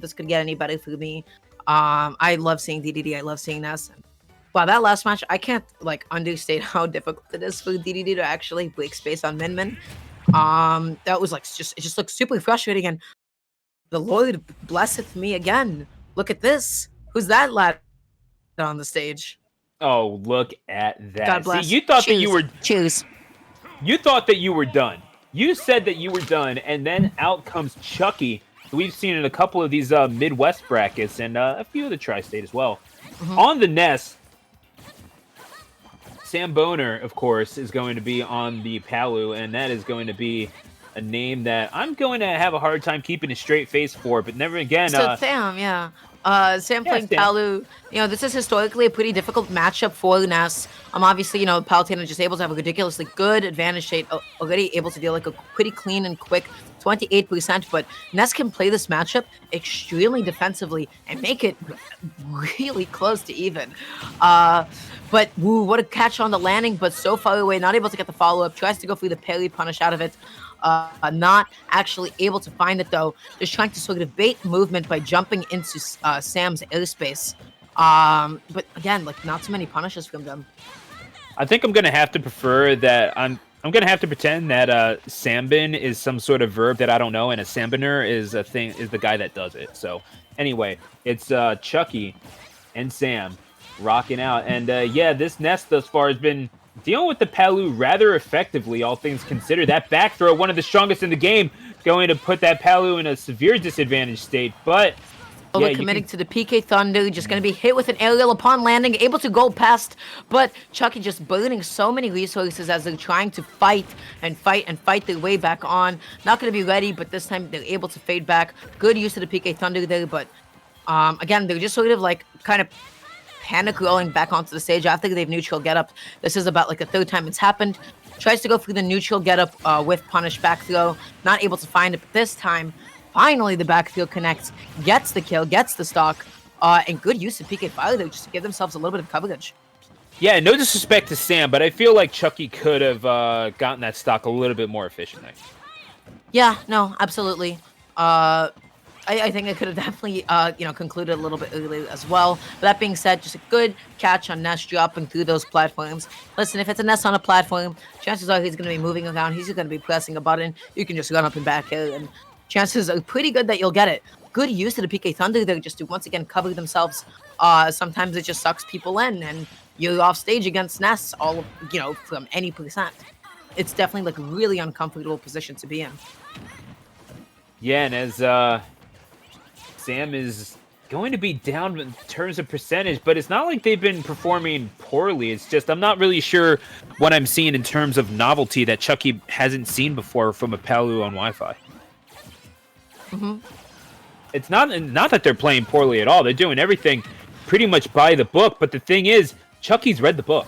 this could get any better for me. I love seeing DDD. I love seeing Ness. Wow, that last match, I can't like understate how difficult it is for DDD to actually break space on Min Min. That was like it just looks super frustrating. And the Lord blesseth me again. Look at this. Who's that lad on the stage? Oh, look at that. God bless. See, you thought that you were choose. You thought that you were done. You said that you were done, and then out comes Chucky, who we've seen in a couple of these Midwest brackets and a few of the Tri-State as well. On the Nest, Samboner, of course, is going to be on the Palu, and that is going to be a name that I'm going to have a hard time keeping a straight face for, but never again. So Sam, yeah. Sam playing Sam. Palu, this is historically a pretty difficult matchup for Ness. Obviously, Palutena just able to have a ridiculously good advantage state, already able to deal like a pretty clean and quick 28%, but Ness can play this matchup extremely defensively and make it really close to even. But woo, what a catch on the landing, but so far away, not able to get the follow-up, tries to go through the parry punish out of it. Not actually able to find it though. Just trying to sort of bait movement by jumping into Sam's airspace. But again, like not too many punishes from them. I think I'm gonna have to prefer that. I'm gonna have to pretend that Sambin is some sort of verb that I don't know, and a Samboner is the guy that does it. So anyway, it's Chucky and Sam rocking out, and yeah, this Nest thus far has been dealing with the Palu rather effectively, all things considered. That back throw, one of the strongest in the game, going to put that Palu in a severe disadvantaged state, but committing to the PK Thunder, just going to be hit with an aerial upon landing, able to go past, but Chucky just burning so many resources as they're trying to fight their way back on. Not going to be ready, but this time they're able to fade back. Good use of the PK Thunder there, but again, they're just sort of like kind of panic rolling back onto the stage after they've neutral get up. This is about like the third time it's happened. Tries to go through the neutral get up with punish back throw. Not able to find it, but this time, finally the back throw connects, gets the kill, gets the stock, and good use of PK Fire there just to give themselves a little bit of coverage. Yeah, no disrespect to Sam, but I feel like Chucky could have gotten that stock a little bit more efficiently. Yeah, no, absolutely. I think I could have definitely, concluded a little bit earlier as well. But that being said, just a good catch on Ness dropping through those platforms. Listen, if it's a Ness on a platform, chances are he's going to be moving around. He's going to be pressing a button. You can just run up and back here, and chances are pretty good that you'll get it. Good use of the PK Thunder there just to once again cover themselves. Sometimes it just sucks people in, and you're off stage against Ness from any percent. It's definitely like a really uncomfortable position to be in. Yeah, and as Sam is going to be down in terms of percentage, but it's not like they've been performing poorly. It's just I'm not really sure what I'm seeing in terms of novelty that Chucky hasn't seen before from a Palu on Wi-Fi. It's not that they're playing poorly at all. They're doing everything pretty much by the book, but the thing is, Chucky's read the book.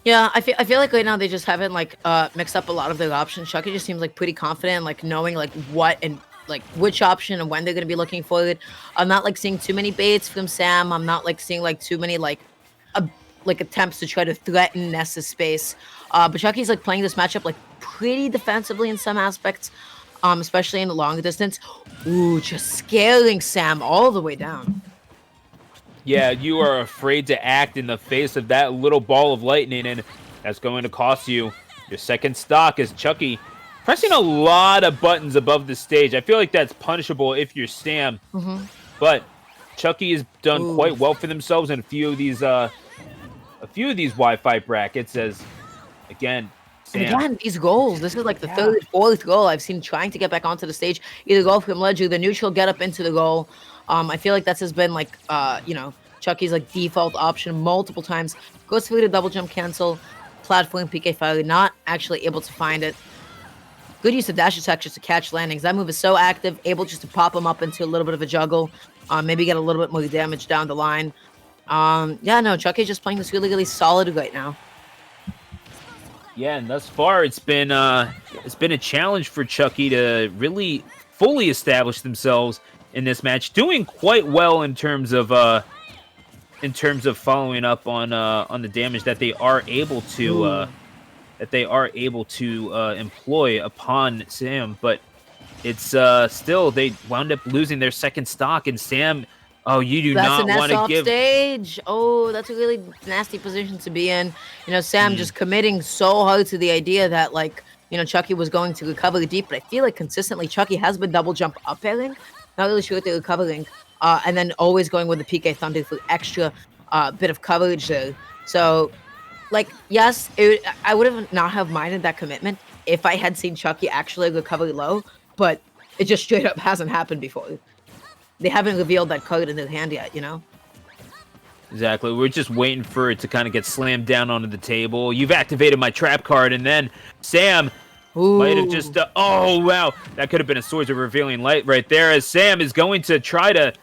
Yeah, I feel like right now they just haven't mixed up a lot of their options. Chucky just seems like pretty confident, like knowing like what and like which option and when they're gonna be looking for it. I'm not like seeing too many baits from Sam. I'm not like seeing like too many like attempts to try to threaten Ness's space. But Chucky's like playing this matchup like pretty defensively in some aspects, especially in the long distance. Ooh, just scaling Sam all the way down. Yeah, you are afraid to act in the face of that little ball of lightning, and that's going to cost you your second stock as Chucky pressing a lot of buttons above the stage. I feel like that's punishable if you're Sam, but Chucky has done quite well for themselves in a few of these Wi-Fi brackets. As again, Sam. And again, these goals. This is like the third, fourth goal I've seen trying to get back onto the stage. Either go from ledge or the neutral get up into the goal. I feel like that's has been like Chucky's like default option multiple times. Goes through the double jump cancel, platform PK Fire, not actually able to find it. Good use of dash attack just to catch landings. That move is so active, able just to pop him up into a little bit of a juggle. Maybe get a little bit more damage down the line. Chucky's just playing this really, really solid right now. Yeah, and thus far it's been a challenge for Chucky to really fully establish themselves in this match, doing quite well in terms of following up on the damage that they are able to employ upon Sam. But it's still they wound up losing their second stock, and Sam, oh, you do That's a not nest want to off give. stage. Oh, that's a really nasty position to be in. Sam Mm, just committing so hard to the idea that like, Chucky was going to recover deep, but I feel like consistently Chucky has been double jump up airing. Not really sure what they're recovering. And then always going with the PK Thunder for extra bit of coverage there. So like, yes, I would have not have minded that commitment if I had seen Chucky actually recover low, but it just straight up hasn't happened before. They haven't revealed that card in their hand yet. exactly. We're just waiting for it to kind of get slammed down onto the table. You've activated my trap card, and then Sam might have just. Ooh. Oh wow, that could have been a Swords of Revealing Light right there. As Sam is going to try to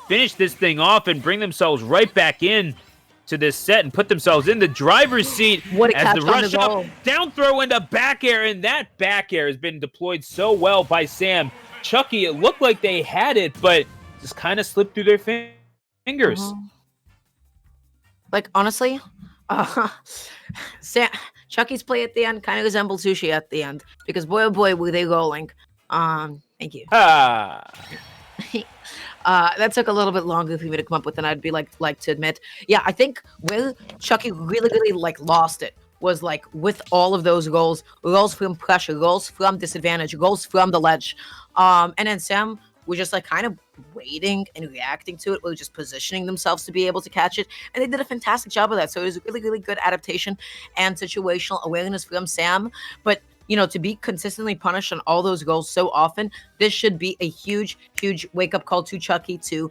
finish this thing off and bring themselves right back in to this set and put themselves in the driver's seat What a as catch the on the rush up, goal. down throw into back air, and that back air has been deployed so well by Sam. Chucky, it looked like they had it, but just kind of slipped through their fingers. Like, honestly, uh, Chucky's play at the end kind of resembled Sushi at the end because boy oh boy were they rolling. Thank you. Ah. That took a little bit longer for me to come up with than I'd be like to admit. Yeah, I think where Chucky really like lost it was like with all of those goals from pressure, goals from disadvantage, goals from the ledge. And then Sam was just like kind of waiting and reacting to it, or just positioning themselves to be able to catch it. And they did a fantastic job of that. So it was a really good adaptation and situational awareness from Sam. But to be consistently punished on all those goals so often, this should be a huge wake up call to Chucky to,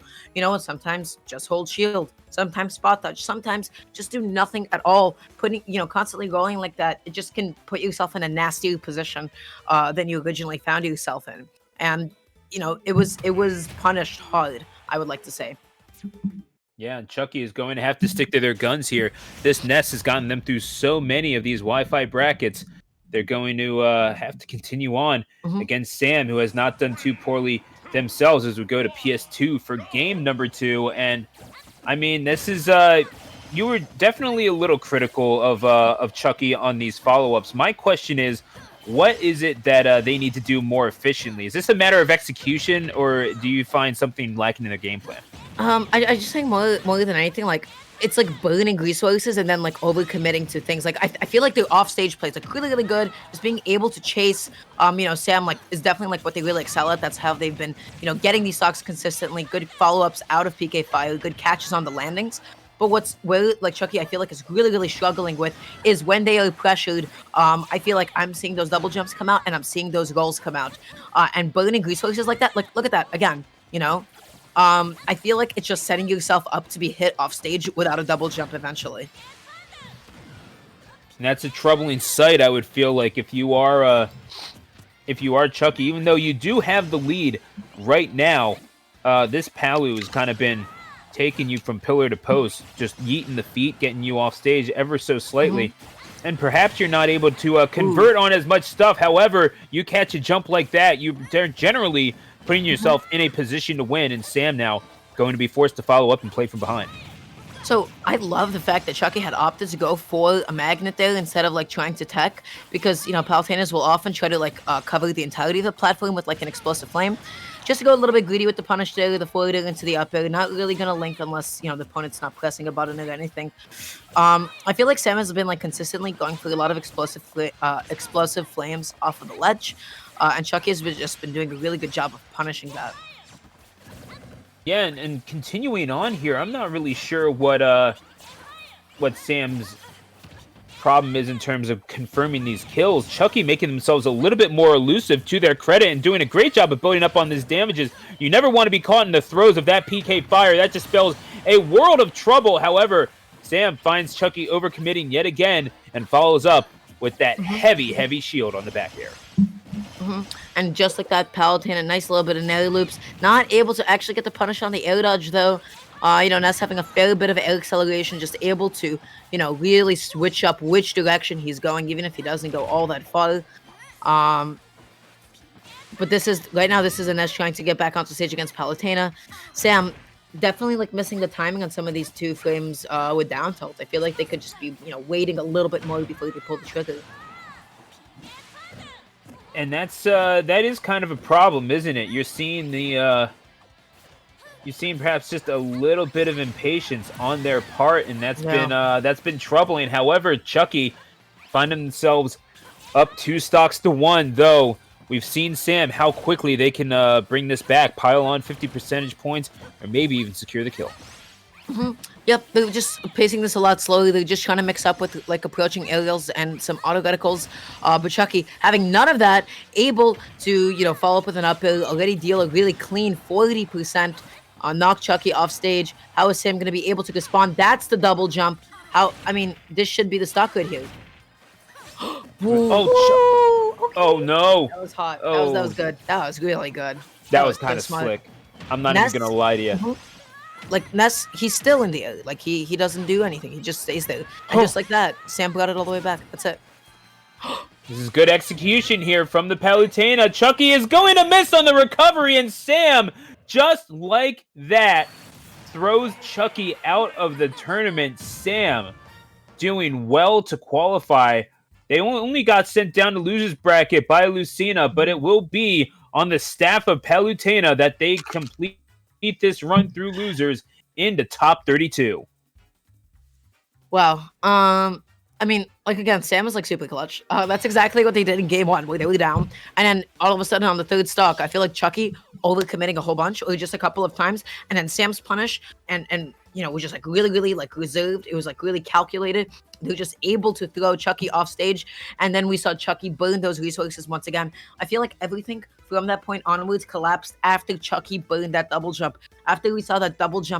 sometimes just hold shield, sometimes spot touch, sometimes just do nothing at all. Putting, constantly rolling like that, it just can put yourself in a nastier position than you originally found yourself in. And, it was punished hard, I would like to say. Yeah, and Chucky is going to have to stick to their guns here. This nest has gotten them through so many of these Wi-Fi brackets. They're going to have to continue on against Sam, who has not done too poorly themselves, as we go to PS2 for game number 2. And I mean, this is you were definitely a little critical of Chucky on these follow-ups. My question is, what is it that they need to do more efficiently? Is this a matter of execution, or do you find something lacking in their game plan? I just think more than anything, like it's like burning resources and then like over committing to things. Like I feel like the offstage plays like really good. Just being able to chase, Sam like is definitely like what they really excel at. That's how they've been, getting these stocks consistently. Good follow ups out of PK Fire, good catches on the landings. But where like Chucky, I feel like is really struggling with is when they are pressured. I feel like I'm seeing those double jumps come out and I'm seeing those goals come out, and burning resources like that. Like look at that again. I feel like it's just setting yourself up to be hit off stage without a double jump eventually. And that's a troubling sight. I would feel like if you are Chucky, even though you do have the lead right now, this Palu has kind of been taking you from pillar to post, just yeeting the feet, getting you off stage ever so slightly. And perhaps you're not able to convert on as much stuff. However, you catch a jump like that, they're generally putting yourself in a position to win, and Sam now going to be forced to follow up and play from behind. So I love the fact that Chucky had opted to go for a magnet there instead of like trying to tech, because Palutanas will often try to like cover the entirety of the platform with like an explosive flame. Just to go a little bit greedy with the punish there, the forward air into the up air, not really gonna link unless the opponent's not pressing a button or anything. I feel like Sam has been like consistently going for a lot of explosive flames off of the ledge, and Chucky has just been doing a really good job of punishing that. Yeah, and continuing on here, I'm not really sure what Sam's problem is in terms of confirming these kills. Chucky making themselves a little bit more elusive to their credit and doing a great job of building up on these damages. You never want to be caught in the throes of that PK Fire. That just spells a world of trouble. However, Sam finds Chucky overcommitting yet again and follows up with that heavy shield on the back air. And just like that, Palutena, a nice little bit of Nelly loops. Not able to actually get the punish on the air dodge, though. Ness having a fair bit of air acceleration, just able to, really switch up which direction he's going, even if he doesn't go all that far. But this is a Ness trying to get back onto stage against Palutena. Sam definitely like missing the timing on some of these two frames with down tilt. I feel like they could just be, waiting a little bit more before they pull the trigger. And that is kind of a problem, isn't it? You're seeing you're seeing perhaps just a little bit of impatience on their part, and that's been troubling. However, Chucky find themselves up 2 stocks to 1, though. We've seen Sam how quickly they can bring this back, pile on 50 percentage points, or maybe even secure the kill. Yep, they're just pacing this a lot slowly. They're just trying to mix up with like approaching aerials and some auto reticles. But Chucky, having none of that, able to follow up with an uphill, already deal a really clean 40%, knock Chucky off stage. How is Sam going to be able to respond? That's the double jump. This should be the stock good here. Oh no! That was hot. Oh. That was good. That was really good. That was kind of slick. I'm not even gonna lie to you. Like Ness, he's still in the air. Like he doesn't do anything. He just stays there. And just like that, Sam brought it all the way back. That's it. This is good execution here from the Palutena. Chucky is going to miss on the recovery, and Sam, just like that, throws Chucky out of the tournament. Sam doing well to qualify. They only got sent down to losers bracket by Lucina, but it will be on the staff of Palutena that they complete this run through losers into top 32. Wow. Again, Sam was like super clutch. That's exactly what they did in game 1, where they were down, and then all of a sudden on the third stock, I feel like Chucky overcommitting a whole bunch, or just a couple of times, and then Sam's punish, and was just like really, really like reserved. It was like really calculated. They were just able to throw Chucky off stage, and then we saw Chucky burn those resources once again. I feel like everything from that point onwards collapsed after Chucky burned that double jump. After we saw that double jump